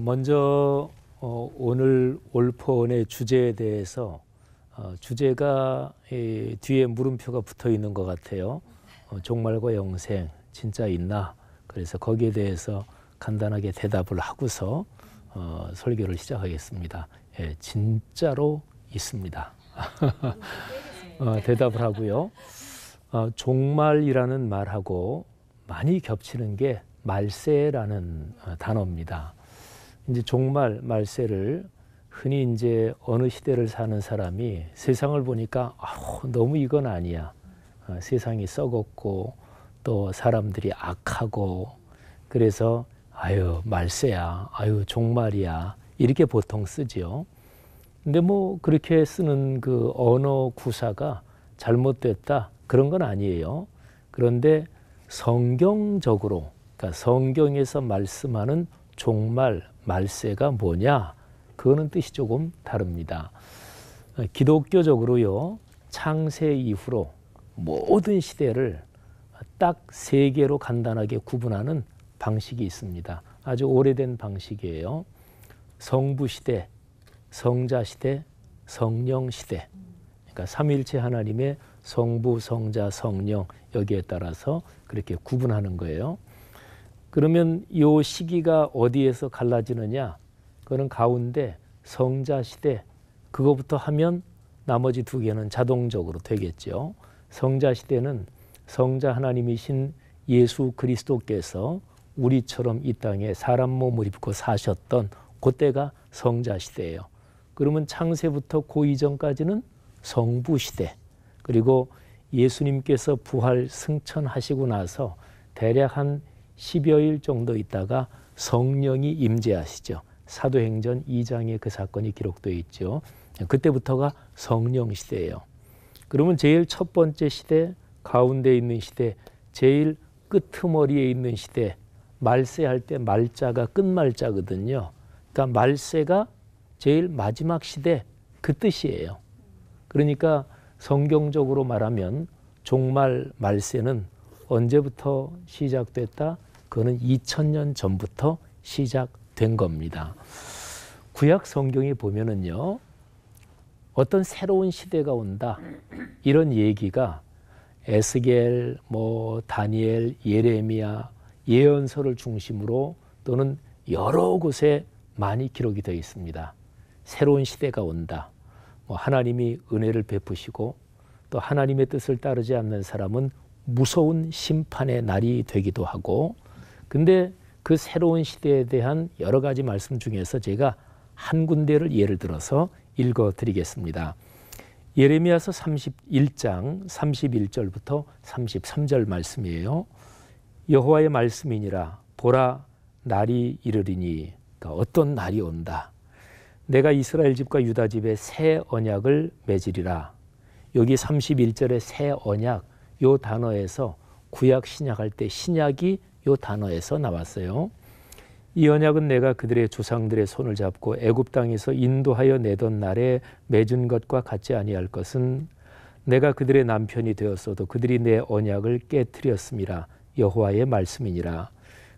먼저 오늘 올포원의 주제에 대해서 주제가 뒤에 물음표가 붙어 있는 것 같아요. 종말과 영생 진짜 있나? 그래서 거기에 대해서 간단하게 대답을 하고서 설교를 시작하겠습니다. 예, 진짜로 있습니다. 대답을 하고요. 종말이라는 말하고 많이 겹치는 게 말세라는 단어입니다. 이제 종말, 말세를 흔히 이제 어느 시대를 사는 사람이 세상을 보니까 너무 이건 아니야. 세상이 썩었고 또 사람들이 악하고 그래서 아유 말세야, 아유 종말이야 이렇게 보통 쓰지요. 근데 뭐 그렇게 쓰는 그 언어 구사가 잘못됐다 그런 건 아니에요. 그런데 성경적으로, 그러니까 성경에서 말씀하는 종말, 말세가 뭐냐? 그거는 뜻이 조금 다릅니다. 기독교적으로요, 창세 이후로 모든 시대를 딱 세 개로 간단하게 구분하는 방식이 있습니다. 아주 오래된 방식이에요. 성부 시대, 성자 시대, 성령 시대. 그러니까 삼위일체 하나님의 성부, 성자, 성령 여기에 따라서 그렇게 구분하는 거예요. 그러면 이 시기가 어디에서 갈라지느냐? 그거는 가운데 성자 시대, 그거부터 하면 나머지 두 개는 자동적으로 되겠죠. 성자 시대는 성자 하나님이신 예수 그리스도께서 우리처럼 이 땅에 사람 몸을 입고 사셨던 그때가 성자 시대예요. 그러면 창세부터 그 이전까지는 성부 시대, 그리고 예수님께서 부활 승천하시고 나서 대략 한 10여일 정도 있다가 성령이 임재하시죠. 사도행전 2장에 그 사건이 기록되어 있죠. 그때부터가 성령 시대예요. 그러면 제일 첫 번째 시대, 가운데 있는 시대, 제일 끄트머리에 있는 시대, 말세할 때 말자가 끝말자거든요. 그러니까 말세가 제일 마지막 시대, 그 뜻이에요. 그러니까 성경적으로 말하면 종말 말세는 언제부터 시작됐다? 그거는 2000년 전부터 시작된 겁니다. 구약 성경에 보면은요, 어떤 새로운 시대가 온다 이런 얘기가 에스겔, 다니엘, 예레미야, 예언서를 중심으로 또는 여러 곳에 많이 기록이 되어 있습니다. 새로운 시대가 온다. 하나님이 은혜를 베푸시고 또 하나님의 뜻을 따르지 않는 사람은 무서운 심판의 날이 되기도 하고, 근데 그 새로운 시대에 대한 여러 가지 말씀 중에서 제가 한 군데를 예를 들어서 읽어 드리겠습니다. 예레미야서 31장 31절부터 33절 말씀이에요. 여호와의 말씀이니라. 보라, 날이 이르리니, 그러니까 어떤 날이 온다. 내가 이스라엘 집과 유다 집에 새 언약을 맺으리라. 여기 31절의 새 언약, 요 단어에서 구약 신약할 때 신약이 요 단어에서 나왔어요. 이 언약은 내가 그들의 조상들의 손을 잡고 애굽 땅에서 인도하여 내던 날에 맺은 것과 같지 아니할 것은 내가 그들의 남편이 되었어도 그들이 내 언약을 깨뜨렸음이라. 여호와의 말씀이니라.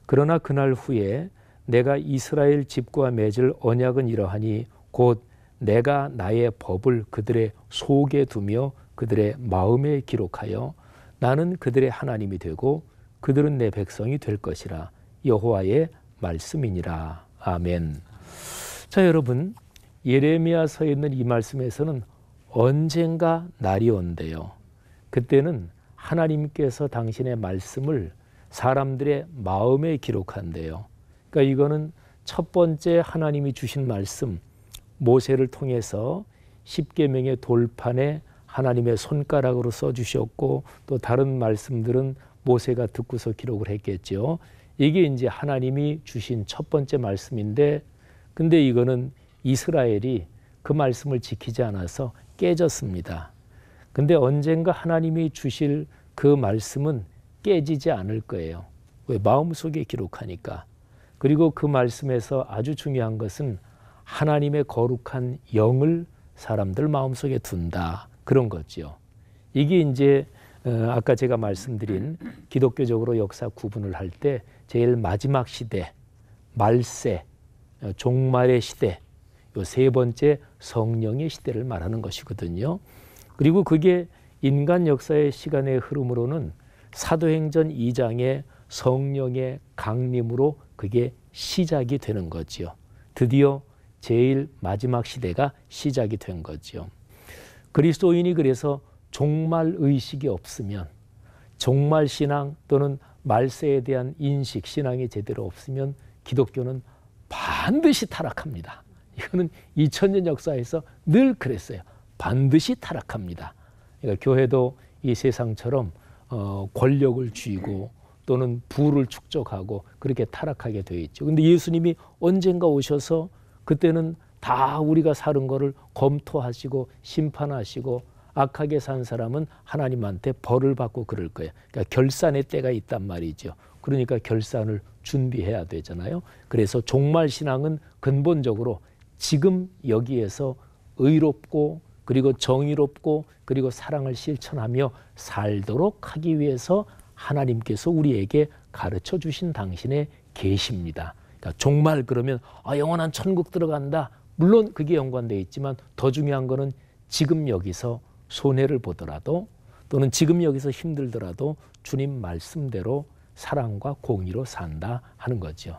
그러나 그날 후에 내가 이스라엘 집과 맺을 언약은 이러하니 곧 내가 나의 법을 그들의 속에 두며 그들의 마음에 기록하여 나는 그들의 하나님이 되고 그들은 내 백성이 될 것이라. 여호와의 말씀이니라. 아멘. 자, 여러분, 예레미야서에 있는 이 말씀에서는 언젠가 날이 온대요. 그때는 하나님께서 당신의 말씀을 사람들의 마음에 기록한대요. 그러니까 이거는 첫 번째 하나님이 주신 말씀, 모세를 통해서 십계명의 돌판에 하나님의 손가락으로 써주셨고, 또 다른 말씀들은 모세가 듣고서 기록을 했겠죠. 이게 이제 하나님이 주신 첫 번째 말씀인데, 근데 이거는 이스라엘이 그 말씀을 지키지 않아서 깨졌습니다. 근데 언젠가 하나님이 주실 그 말씀은 깨지지 않을 거예요. 왜? 마음속에 기록하니까. 그리고 그 말씀에서 아주 중요한 것은 하나님의 거룩한 영을 사람들 마음속에 둔다. 그런 거죠. 이게 이제 아까 제가 말씀드린 기독교적으로 역사 구분을 할 때 제일 마지막 시대, 말세, 종말의 시대, 요 세 번째 성령의 시대를 말하는 것이거든요. 그리고 그게 인간 역사의 시간의 흐름으로는 사도행전 2장의 성령의 강림으로 그게 시작이 되는 거지요. 드디어 제일 마지막 시대가 시작이 된 거죠. 그리스도인이 그래서 종말 의식이 없으면, 종말 신앙 또는 말세에 대한 인식, 신앙이 제대로 없으면 기독교는 반드시 타락합니다. 이거는 2000년 역사에서 늘 그랬어요. 반드시 타락합니다. 그러니까 교회도 이 세상처럼 권력을 쥐고 또는 부를 축적하고 그렇게 타락하게 되어 있죠. 근데 예수님이 언젠가 오셔서 그때는 다 우리가 사는 거를 검토하시고 심판하시고 악하게 산 사람은 하나님한테 벌을 받고 그럴 거예요. 그러니까 결산의 때가 있단 말이죠. 그러니까 결산을 준비해야 되잖아요. 그래서 종말 신앙은 근본적으로 지금 여기에서 의롭고 그리고 정의롭고 그리고 사랑을 실천하며 살도록 하기 위해서 하나님께서 우리에게 가르쳐 주신 당신의 계시입니다. 그러니까 종말 그러면 영원한 천국 들어간다. 물론 그게 연관되어 있지만 더 중요한 거는 지금 여기서 손해를 보더라도 또는 지금 여기서 힘들더라도 주님 말씀대로 사랑과 공의로 산다 하는 거죠.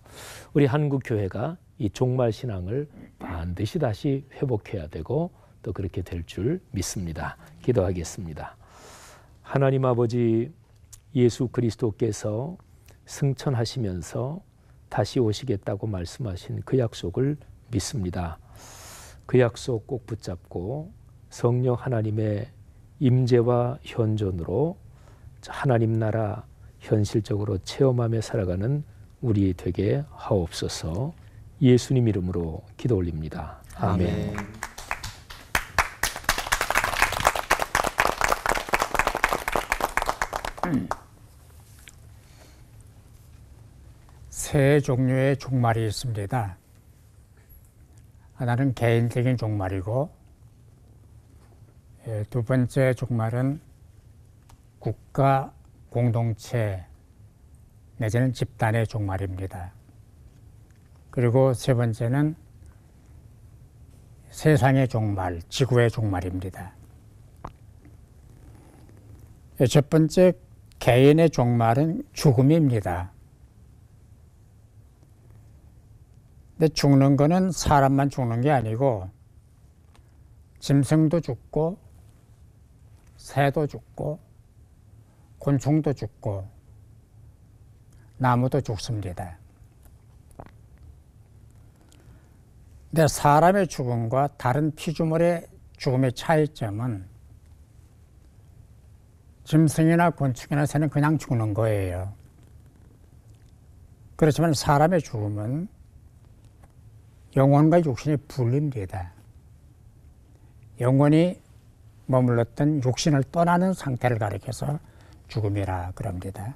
우리 한국 교회가 이 종말 신앙을 반드시 다시 회복해야 되고 또 그렇게 될 줄 믿습니다. 기도하겠습니다. 하나님 아버지, 예수 그리스도께서 승천하시면서 다시 오시겠다고 말씀하신 그 약속을 믿습니다. 그 약속 꼭 붙잡고 성령 하나님의 임재와 현존으로 하나님 나라 현실적으로 체험하며 살아가는 우리 되게 하옵소서. 예수님 이름으로 기도 올립니다. 아멘. 세 종류의 종말이 있습니다. 하나는 개인적인 종말이고, 두 번째 종말은 국가 공동체 내지는 집단의 종말입니다. 그리고 세 번째는 세상의 종말, 지구의 종말입니다. 첫 번째 개인의 종말은 죽음입니다. 근데 죽는 거는 사람만 죽는 게 아니고 짐승도 죽고 새도 죽고 곤충도 죽고 나무도 죽습니다. 근데 사람의 죽음과 다른 피조물의 죽음의 차이점은 짐승이나 곤충이나 새는 그냥 죽는 거예요. 그렇지만 사람의 죽음은 영혼과 육신이 분리입니다. 영혼이 머물렀던 육신을 떠나는 상태를 가리켜서 죽음이라 그럽니다.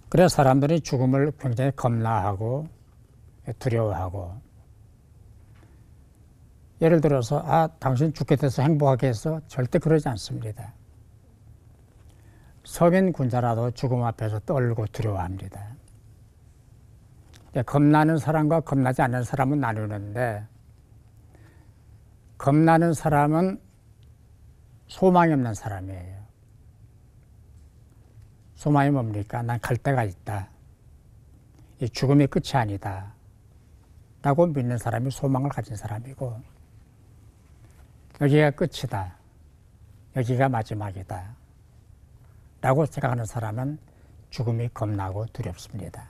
그래서 사람들이 죽음을 굉장히 겁나하고 두려워하고, 예를 들어서 당신 죽게 돼서 행복하겠어? 절대 그러지 않습니다. 서민 군자라도 죽음 앞에서 떨고 두려워합니다. 겁나는 사람과 겁나지 않는 사람은 나누는데, 겁나는 사람은 소망이 없는 사람이에요. 소망이 뭡니까? 난 갈 데가 있다. 이 죽음이 끝이 아니다. 라고 믿는 사람이 소망을 가진 사람이고, 여기가 끝이다. 여기가 마지막이다. 라고 생각하는 사람은 죽음이 겁나고 두렵습니다.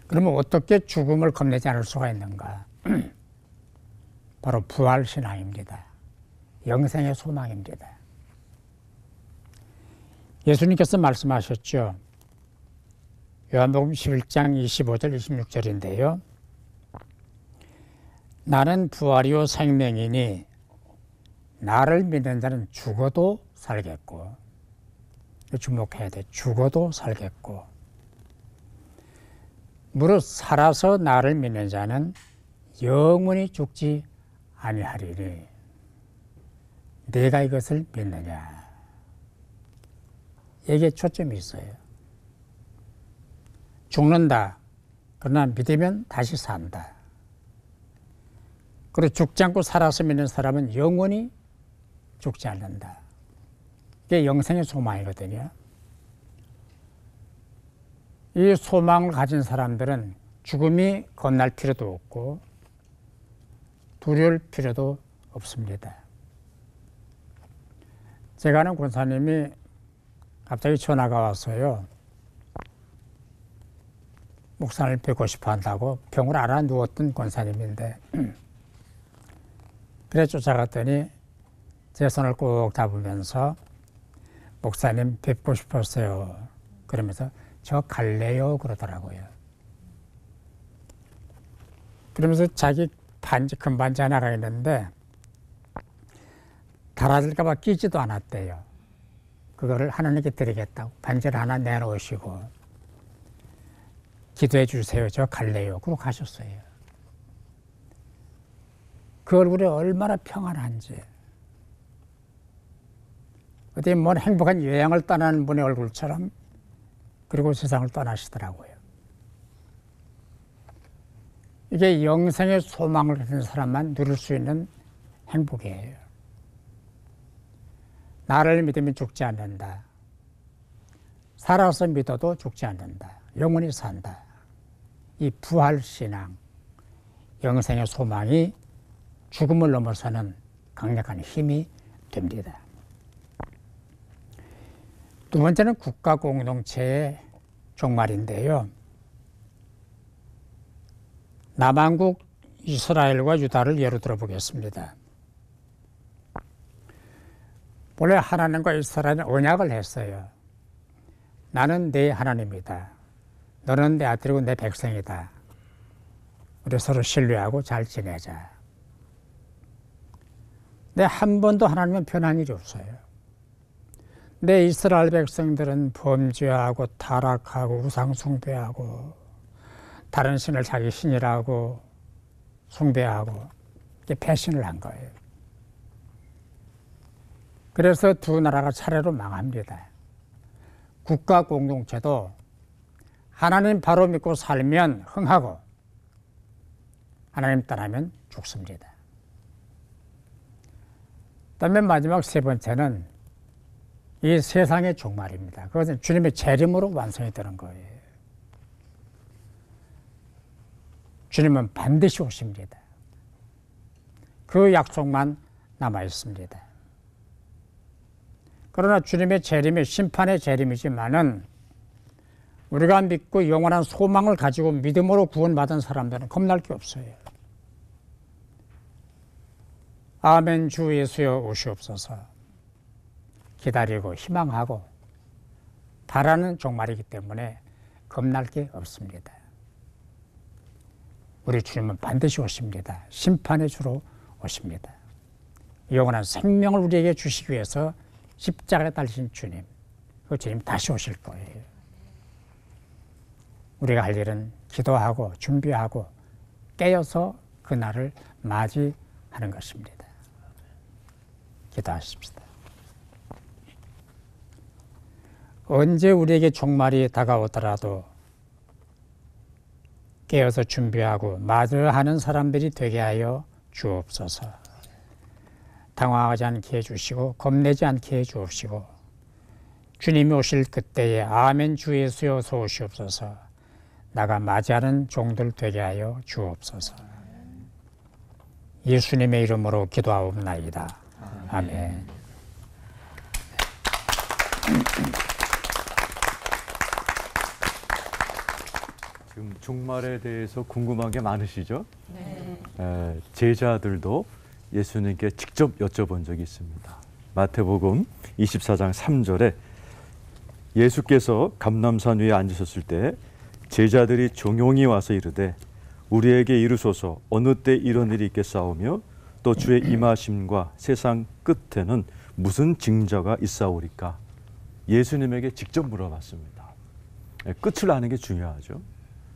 그러면 어떻게 죽음을 겁내지 않을 수가 있는가? 바로 부활신앙입니다. 영생의 소망입니다. 예수님께서 말씀하셨죠. 요한복음 11장 25절 26절인데요. 나는 부활이요 생명이니 나를 믿는 자는 죽어도 살겠고, 주목해야 돼. 죽어도 살겠고, 무릇 살아서 나를 믿는 자는 영원히 죽지 아니하리니. 내가 이것을 믿느냐. 여기에 초점이 있어요. 죽는다. 그러나 믿으면 다시 산다. 그리고 죽지 않고 살아서 믿는 사람은 영원히 죽지 않는다. 이게 영생의 소망이거든요. 이 소망을 가진 사람들은 죽음이 겁날 필요도 없고 두려울 필요도 없습니다. 제가 아는 권사님이 갑자기 전화가 왔어요. 목사를 뵙고 싶어 한다고 병을 앓아 누웠던 권사님인데 그래 쫓아갔더니 제 손을 꼭 잡으면서 목사님 뵙고 싶었어요. 그러면서 저 갈래요 그러더라고요. 그러면서 자기 반지 큰 반지 하나가 있는데 달아들까 봐 끼지도 않았대요. 그거를 하나님께 드리겠다고 반지를 하나 내놓으시고 기도해 주세요. 저 갈래요. 그러고 가셨어요. 그 얼굴이 얼마나 평안한지. 어디 뭔 행복한 여행을 떠나는 분의 얼굴처럼 그리고 세상을 떠나시더라고요. 이게 영생의 소망을 가진 사람만 누릴 수 있는 행복이에요. 나를 믿으면 죽지 않는다. 살아서 믿어도 죽지 않는다. 영원히 산다. 이 부활신앙, 영생의 소망이 죽음을 넘어서는 강력한 힘이 됩니다. 두 번째는 국가 공동체의 종말인데요. 남한국 이스라엘과 유다를 예로 들어보겠습니다. 원래 하나님과 이스라엘은 언약을 했어요. 나는 네 하나님이다. 너는 내 아들이고 내 백성이다. 우리 서로 신뢰하고 잘 지내자. 근데 한 번도 하나님은 변한 일이 없어요. 내 이스라엘 백성들은 범죄하고 타락하고 우상 숭배하고 다른 신을 자기 신이라고 숭배하고 배신을 한 거예요. 그래서 두 나라가 차례로 망합니다. 국가 공동체도 하나님 바로 믿고 살면 흥하고 하나님 떠나면 죽습니다. 그다음에 마지막 세 번째는 이 세상의 종말입니다. 그것은 주님의 재림으로 완성이 되는 거예요. 주님은 반드시 오십니다. 그 약속만 남아 있습니다. 그러나 주님의 재림이 심판의 재림이지만은 우리가 믿고 영원한 소망을 가지고 믿음으로 구원받은 사람들은 겁날 게 없어요. 아멘 주 예수여 오시옵소서 기다리고 희망하고 바라는 종말이기 때문에 겁날 게 없습니다. 우리 주님은 반드시 오십니다. 심판의 주로 오십니다. 영원한 생명을 우리에게 주시기 위해서 십자가에 달리신 주님, 그 주님 다시 오실 거예요. 우리가 할 일은 기도하고 준비하고 깨어서 그날을 맞이하는 것입니다. 기도하십시다. 언제 우리에게 종말이 다가오더라도 깨어서 준비하고 맞이하는 사람들이 되게 하여 주옵소서. 당황하지 않게 해주시고 겁내지 않게 해주옵시고 주님이 오실 그때에 아멘 주 예수여 어서 오시옵소서 나가 맞이하는 종들 되게 하여 주옵소서. 예수님의 이름으로 기도하옵나이다. 아멘. 지금 종말에 대해서 궁금한 게 많으시죠? 네. 제자들도 예수님께 직접 여쭤본 적이 있습니다. 마태복음 24장 3절에 예수께서 감람산 위에 앉으셨을 때 제자들이 종용이 와서 이르되 우리에게 이르소서 어느 때 이런 일이 있겠사오며 또 주의 임하심과 세상 끝에는 무슨 징조가 있사오리까? 예수님에게 직접 물어봤습니다. 끝을 아는 게 중요하죠.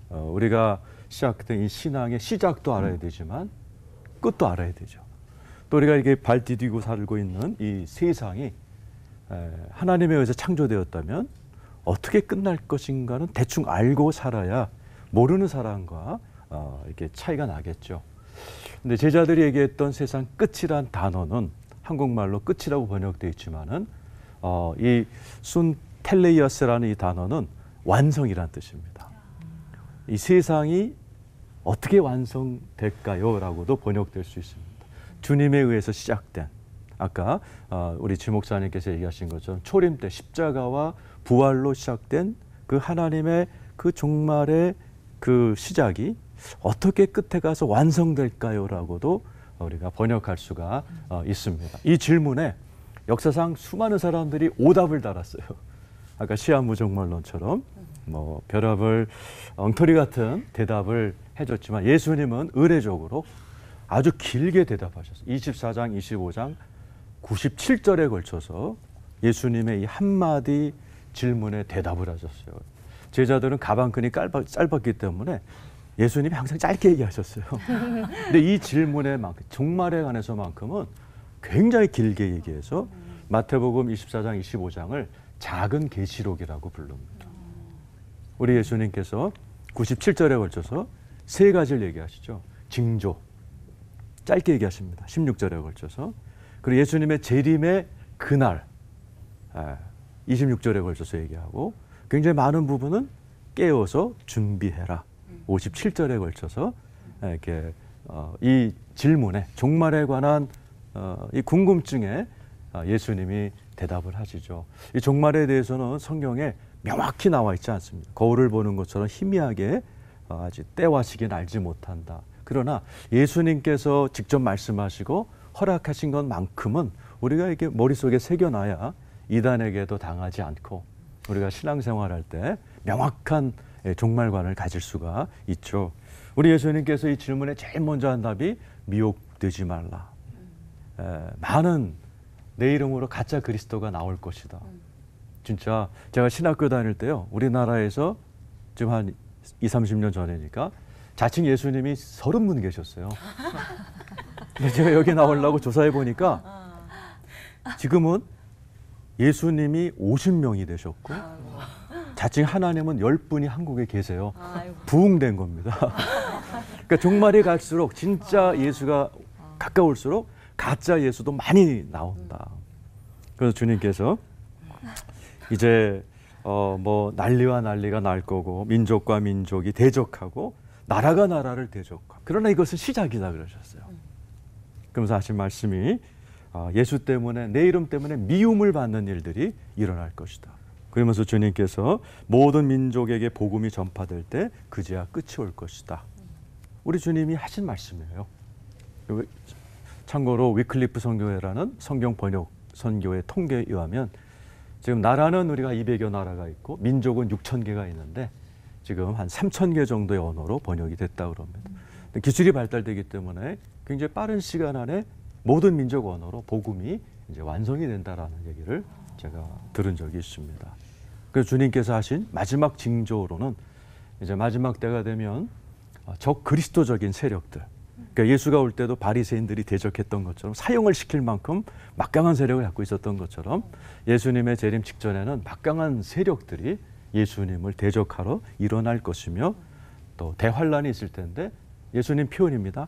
우리가 시작된 이 신앙의 시작도 알아야 되지만 끝도 알아야 되죠. 또 우리가 이렇게 발 디디고 살고 있는 이 세상이 하나님에 의해서 창조되었다면 어떻게 끝날 것인가는 대충 알고 살아야 모르는 사람과 이렇게 차이가 나겠죠. 근데 제자들이 얘기했던 세상 끝이란 단어는 한국말로 끝이라고 번역되어 있지만은 이 순텔레이어스라는 이 단어는 완성이란 뜻입니다. 이 세상이 어떻게 완성될까요? 라고도 번역될 수 있습니다. 주님에 의해서 시작된, 아까 우리 지 목사님께서 얘기하신 것처럼 초림 때 십자가와 부활로 시작된 그 하나님의 그 종말의 그 시작이 어떻게 끝에 가서 완성될까요? 라고도 우리가 번역할 수가 있습니다. 이 질문에 역사상 수많은 사람들이 오답을 달았어요. 아까 시한무정말론처럼 뭐 별합을 엉터리 같은 대답을 해줬지만 예수님은 의례적으로 아주 길게 대답하셨어요. 24장, 25장, 97절에 걸쳐서 예수님의 이 한마디 질문에 대답을 하셨어요. 제자들은 가방끈이 짧았기 때문에 예수님이 항상 짧게 얘기하셨어요. 근데 이 질문에만큼, 종말에 관해서만큼은 굉장히 길게 얘기해서 마태복음 24장, 25장을 작은 계시록이라고 부릅니다. 우리 예수님께서 97절에 걸쳐서 세 가지를 얘기하시죠. 징조, 짧게 얘기하십니다. 16절에 걸쳐서. 그리고 예수님의 재림의 그날, 26절에 걸쳐서 얘기하고, 굉장히 많은 부분은 깨어서 준비해라. 57절에 걸쳐서 이렇게 이 질문에, 종말에 관한 이 궁금증에 예수님이 대답을 하시죠. 이 종말에 대해서는 성경에 명확히 나와 있지 않습니다. 거울을 보는 것처럼 희미하게 아직 때와 시기는 알지 못한다. 그러나 예수님께서 직접 말씀하시고 허락하신 것만큼은 우리가 이렇게 머릿속에 새겨놔야 이단에게도 당하지 않고 우리가 신앙생활할 때 명확한 종말관을 가질 수가 있죠. 우리 예수님께서 이 질문에 제일 먼저 한 답이 미혹되지 말라. 많은 내 이름으로 가짜 그리스도가 나올 것이다. 진짜 제가 신학교 다닐 때요, 우리나라에서 지금 한 20, 30년 전이니까 자칭 예수님이 30분 계셨어요. 근데 제가 여기 나오려고 조사해 보니까 지금은 예수님이 50명이 되셨고 자칭 하나님은 10분이 한국에 계세요. 부흥된 겁니다. 그러니까 종말이 갈수록 진짜 예수가 가까울수록 가짜 예수도 많이 나온다. 그래서 주님께서 이제 뭐 난리와 난리가 날 거고 민족과 민족이 대적하고 나라가 나라를 대적하고, 그러나 이것은 시작이다 그러셨어요. 그러면서 하신 말씀이 예수 때문에, 내 이름 때문에 미움을 받는 일들이 일어날 것이다. 그러면서 주님께서 모든 민족에게 복음이 전파될 때 그제야 끝이 올 것이다. 우리 주님이 하신 말씀이에요. 참고로 위클리프 선교회라는 성경 번역 선교회 통계에 의하면 지금 나라는 우리가 200여 나라가 있고 민족은 6,000개가 있는데 지금 한 3,000개 정도의 언어로 번역이 됐다고 그럽니다. 기술이 발달되기 때문에 굉장히 빠른 시간 안에 모든 민족 언어로 복음이 이제 완성이 된다라는 얘기를 제가 들은 적이 있습니다. 그래서 주님께서 하신 마지막 징조로는 이제 마지막 때가 되면 적 그리스도적인 세력들, 그러니까 예수가 올 때도 바리새인들이 대적했던 것처럼 사형을 시킬 만큼 막강한 세력을 갖고 있었던 것처럼 예수님의 재림 직전에는 막강한 세력들이 예수님을 대적하러 일어날 것이며 또 대환란이 있을 텐데 예수님 표현입니다.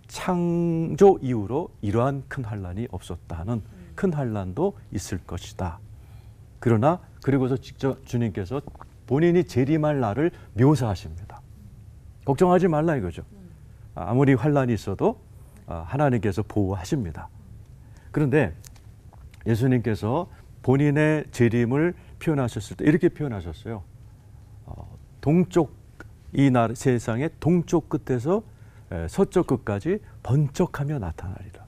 창조 이후로 이러한 큰 환란이 없었다는 큰 환란도 있을 것이다. 그러나 그리고서 직접 주님께서 본인이 재림할 날을 묘사하십니다. 걱정하지 말라 이거죠. 아무리 환란이 있어도 하나님께서 보호하십니다. 그런데 예수님께서 본인의 재림을 표현하셨을 때 이렇게 표현하셨어요. 동쪽, 이 세상의 동쪽 끝에서 서쪽 끝까지 번쩍하며 나타나리라.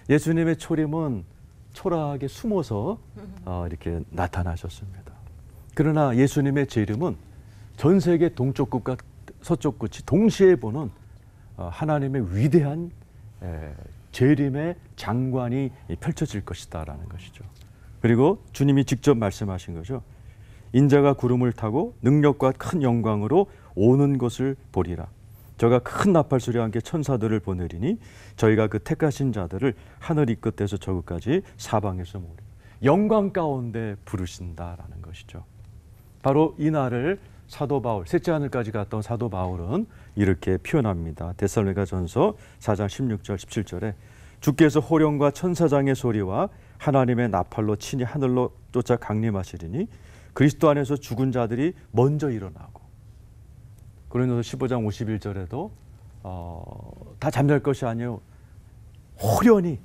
예수님의 초림은 초라하게 숨어서 이렇게 나타나셨습니다. 그러나 예수님의 재림은 전 세계 동쪽 끝과 서쪽 끝이 동시에 보는 하나님의 위대한 재림의 장관이 펼쳐질 것이다라는 것이죠. 그리고 주님이 직접 말씀하신 거죠. 인자가 구름을 타고 능력과 큰 영광으로 오는 것을 보리라. 저가 큰 나팔 소리와 함께 천사들을 보내리니 저희가 그 택하신 자들을 하늘 이 끝에서 저 끝까지 사방에서 모으리 영광 가운데 부르신다라는 것이죠. 바로 이 날을 사도 바울, 셋째 하늘까지 갔던 사도 바울은 이렇게 표현합니다. 데살로니가전서 4장 16절 17절에 주께서 호령과 천사장의 소리와 하나님의 나팔로 친히 하늘로 쫓아 강림하시리니 그리스도 안에서 죽은 자들이 먼저 일어나고, 고린도서 15장 51절에도 다 잠잘 것이 아니요 호련히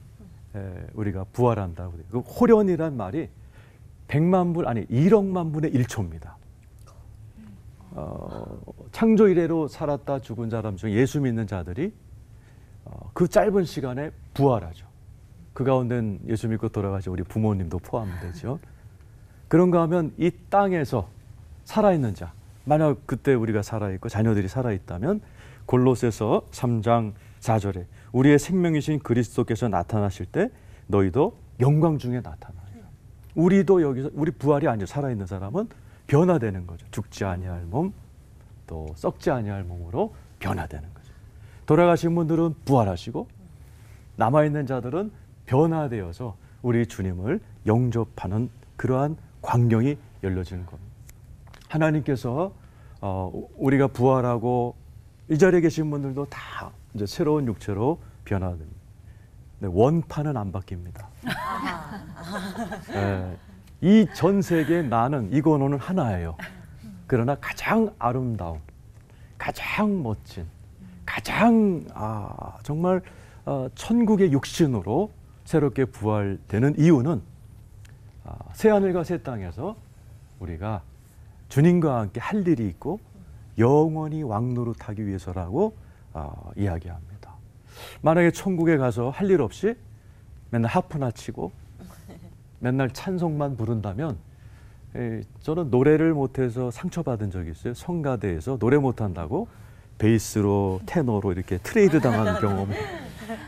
우리가 부활한다고. 그 호련이란 말이 100만 분 아니 1억만 분의 1초입니다. 창조 이래로 살았다 죽은 사람 중 예수 믿는 자들이 그 짧은 시간에 부활하죠. 그 가운데는 예수 믿고 돌아가신 우리 부모님도 포함되죠. 그런가 하면 이 땅에서 살아있는 자, 만약 그때 우리가 살아있고 자녀들이 살아있다면 골로새서 3장 4절에 우리의 생명이신 그리스도께서 나타나실 때 너희도 영광 중에 나타나요. 우리도 여기서 우리 부활이 아니라 살아있는 사람은 변화되는 거죠. 죽지 아니할 몸, 또 썩지 아니할 몸으로 변화되는 거죠. 돌아가신 분들은 부활하시고 남아있는 자들은 변화되어서 우리 주님을 영접하는 그러한 광경이 열려지는 겁니다. 하나님께서 우리가 부활하고 이 자리에 계신 분들도 다 이제 새로운 육체로 변화됩니다. 원판은 안 바뀝니다. 이 전 세계의 나는 이 권호는 하나예요. 그러나 가장 아름다운, 가장 멋진, 가장 정말 천국의 육신으로 새롭게 부활되는 이유는 새하늘과 새 땅에서 우리가 주님과 함께 할 일이 있고 영원히 왕노릇하기 위해서라고 이야기합니다. 만약에 천국에 가서 할 일 없이 맨날 하프나 치고 맨날 찬송만 부른다면, 저는 노래를 못해서 상처받은 적이 있어요. 성가대에서 노래 못한다고 베이스로 테너로 이렇게 트레이드 당하는 경험이.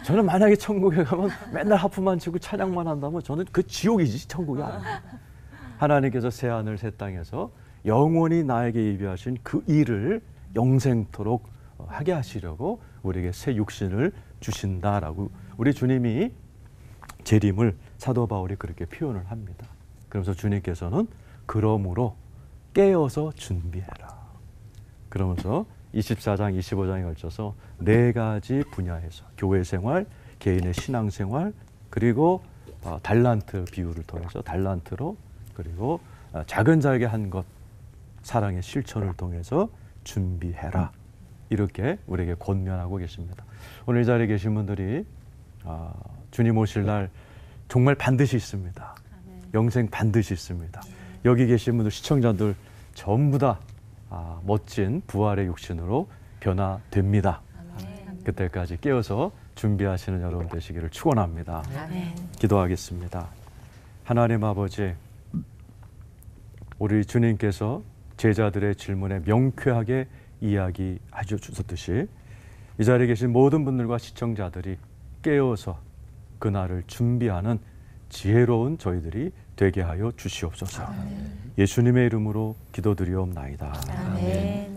저는 만약에 천국에 가면 맨날 하프만 치고 찬양만 한다면 저는 그 지옥이지 천국이 아니에요. 하나님께서 새하늘 새 땅에서 영원히 나에게 예비하신 그 일을 영생토록 하게 하시려고 우리에게 새 육신을 주신다라고 우리 주님이 재림을 사도 바울이 그렇게 표현을 합니다. 그러면서 주님께서는 그러므로 깨어서 준비해라. 그러면서 24장, 25장에 걸쳐서 4가지 분야에서 교회 생활, 개인의 신앙 생활, 그리고 달란트 비유를 통해서 달란트로, 그리고 작은 자에게 한 것, 사랑의 실천을 통해서 준비해라. 이렇게 우리에게 권면하고 계십니다. 오늘 이 자리에 계신 분들이 주님 오실 날 정말 반드시 있습니다. 영생 반드시 있습니다. 여기 계신 분들, 시청자들 전부 다 멋진 부활의 육신으로 변화됩니다. 그때까지 깨어서 준비하시는 여러분 되시기를 축원합니다. 기도하겠습니다. 하나님 아버지, 우리 주님께서 제자들의 질문에 명쾌하게 이야기해 주셨듯이 이 자리에 계신 모든 분들과 시청자들이 깨어서 그날을 준비하는 지혜로운 저희들이 되게 하여 주시옵소서. 예수님의 이름으로 기도드리옵나이다. 아멘.